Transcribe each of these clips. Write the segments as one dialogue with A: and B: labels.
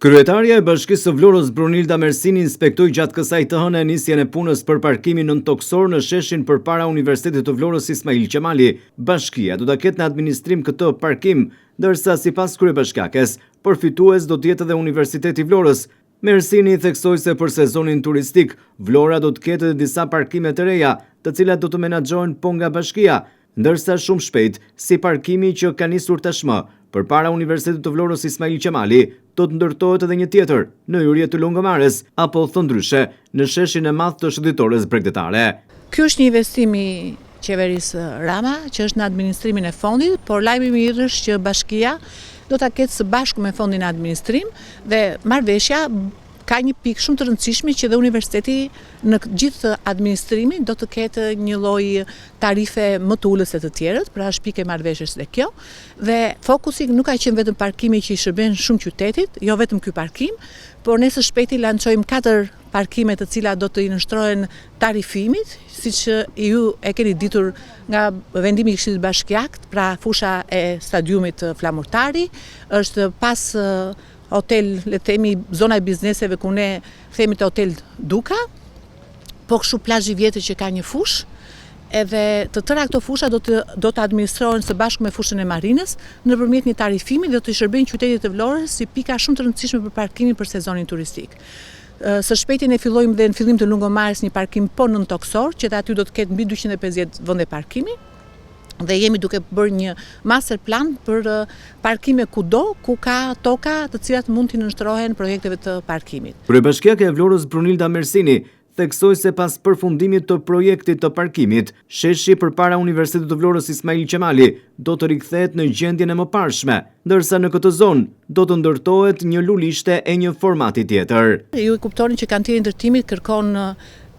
A: Kryetaria e Bashkisë së Vlorës Brunilda Mersini inspektoi gjatë kësaj të hënë nisjen e punës për parkimin nëntoksor në sheshin përpara Universitetit të Vlorës Ismail Qemali. Bashkia do ta ketë në administrim këtë parkim, ndërsa sipas kryebashkiakes, përfitues do të jetë edhe Universiteti i Vlorës. Mersini theksoi se për sezonin turistik, Vlora do të ketë edhe disa parkime të reja, të cilat do të menaxhohen po nga bashkia, ndërsa shumë shpejt, si parkimi që ka nisur tashmë përpara Universitetit të Vlorës Ismail Qemali, do të ndërtohet edhe një tjetër në hyrje të Lungëmarrës, apo thëndryshe në sheshin e madh të shëndetores bregdetare.
B: Ky është një investim i qeverisë Rama, që është në administrimin e fondit, por lajmi i mirë është që bashkia do ta ketë së bashku me fondin e administrim dhe marrëveshja ka një pikë shumë të rëndësishme që dhe universiteti në gjithë administrimin do të ketë një lloj tarife më të ulës se të tjerët, pra është pikë e marrëveshjes dhe kjo. Dhe fokusi nuk ka qenë vetëm parkimi që i shërben shumë qytetit, jo vetëm ky parkim, por ne së shpejti lançojmë 4 parkime të cilat do të i nështrohen tarifimit, siç ju e keni ditur nga vendimi i Këshillit Bashkiak, pra fusha e stadiumit Flamurtari, është pas hotel, le të themi, zona e bizneseve ku ne themi të hotel Duka, po kështu plazhi i vjetër që ka një fushë, edhe të tëra këto fusha do të administrohen së bashku me fushën e marinës nëpërmjet një tarifimi dhe do të shërbejnë qytetit të Vlorës si pika shumë të rëndësishme për parkimin për sezonin turistik. Së shpejti ne fillojmë dhe në fillim të Lungëmarrës një parkim po nëntoksor, që aty do të ketë mbi 250 vende parkimi. Dhe jemi duke bërë një master plan për parkime kudo ku ka toka të cilat mund t'i nënshtrohen projekteve të parkimit.
A: Kryebashkiake e Vlorës Brunilda Mersini theksoi se pas përfundimit të projektit të parkimit, sheshi përpara Universitetit të Vlorës Ismail Qemali do të rikthehet në gjendjen e mëparshme, ndërsa në këtë zonë do të ndërtohet një lulishte e një formati tjetër.
B: Ju e kuptoni që kantini i ndërtimit kërkon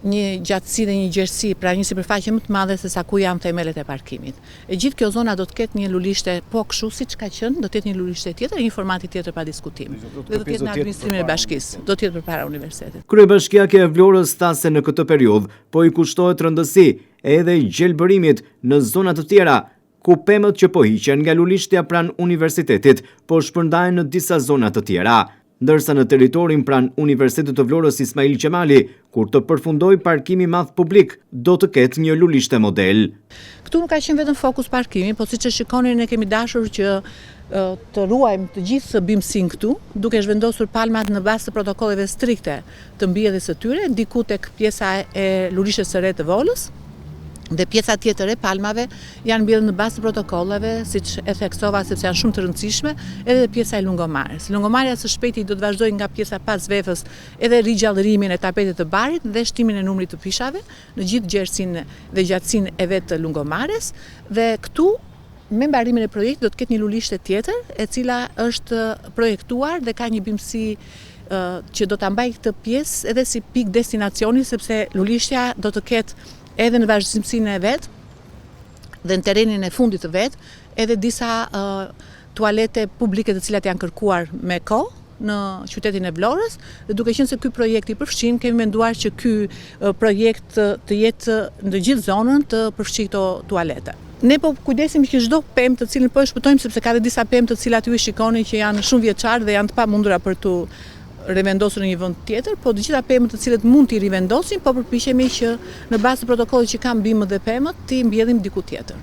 B: një gjatësi dhe një gjerësi, pra një sipërfaqe më të madhe se sa ku janë themelet e parkimit. E gjithë kjo zona do të ketë një lulishte po kështu siç ka qenë, do të jetë një lulishte tjetër, një formati tjetër pa diskutim. Dhe do të jetë në administrimin e bashkisë, do të jetë përpara universitetit.
A: Kryebashkiake e Vlorës tha se në këtë periudhë po i kushtohet rëndësi edhe i gjelbërimit në zona të tjera, ku pemët që po hiqen nga lulishtja pranë universitetit po shpërndahen në disa zona të tjera. Ndërsa në teritorin pranë Universitetit të Vlorës Ismail Qemali, kur të përfundoj parkimi madh publik, do të ketë një lulishte model.
B: Këtu nuk ka qenë vetëm fokus parkimi, po siç e shikoni ne kemi dashur që të ruajmë të gjithë bimësin këtu, duke zhvendosur palmat në bazë të protokolleve strikte të mbjelljes së tyre, diku tek pjesa e lulishtes së re të Volës. Dhe pjesa tjetër e palmave janë mbjellur në bazë të protokolleve, siç e theksova sepse janë shumë të rëndësishme, edhe pjesa e Lungëmarrës. Lungëmarrja së shpejti do të vazhdojë nga pjesa pas vefës edhe rigjallërimin e tapetit të barit dhe shtimin e numrit të pishave në gjithë gjerësinë dhe gjatësinë e vet të Lungëmarrës, dhe këtu me mbarimin e projektit do të ketë një lulishte tjetër e cila është projektuar dhe ka një bimësi që do ta mbajë këtë pjesë edhe si pikë destinacioni, sepse lulishtja do të ketë edhe në vazhdimsinë e vet dhe në terrenin e fundit të vet, edhe disa tualete publike të cilat janë kërkuar me kohë në qytetin e Vlorës, dhe duke qenë se ky projekt i përfshin, kemi menduar që ky projekt të jetë në gjithë zonën të përfshijë këto tualete. Ne po kujdesim që çdo pemë të cilën po e shpëtojmë, sepse ka dhe disa pemë të cilat ju i shikoni që janë shumë vjeçar dhe janë të pamundura për tu rivendosur në një vend tjetër, po të gjitha pemët të cilët mund t'i rivendosim, po përpiqemi që në bazë të protokollit që kanë bimët dhe pemët, t'i mbjellim diku tjetër.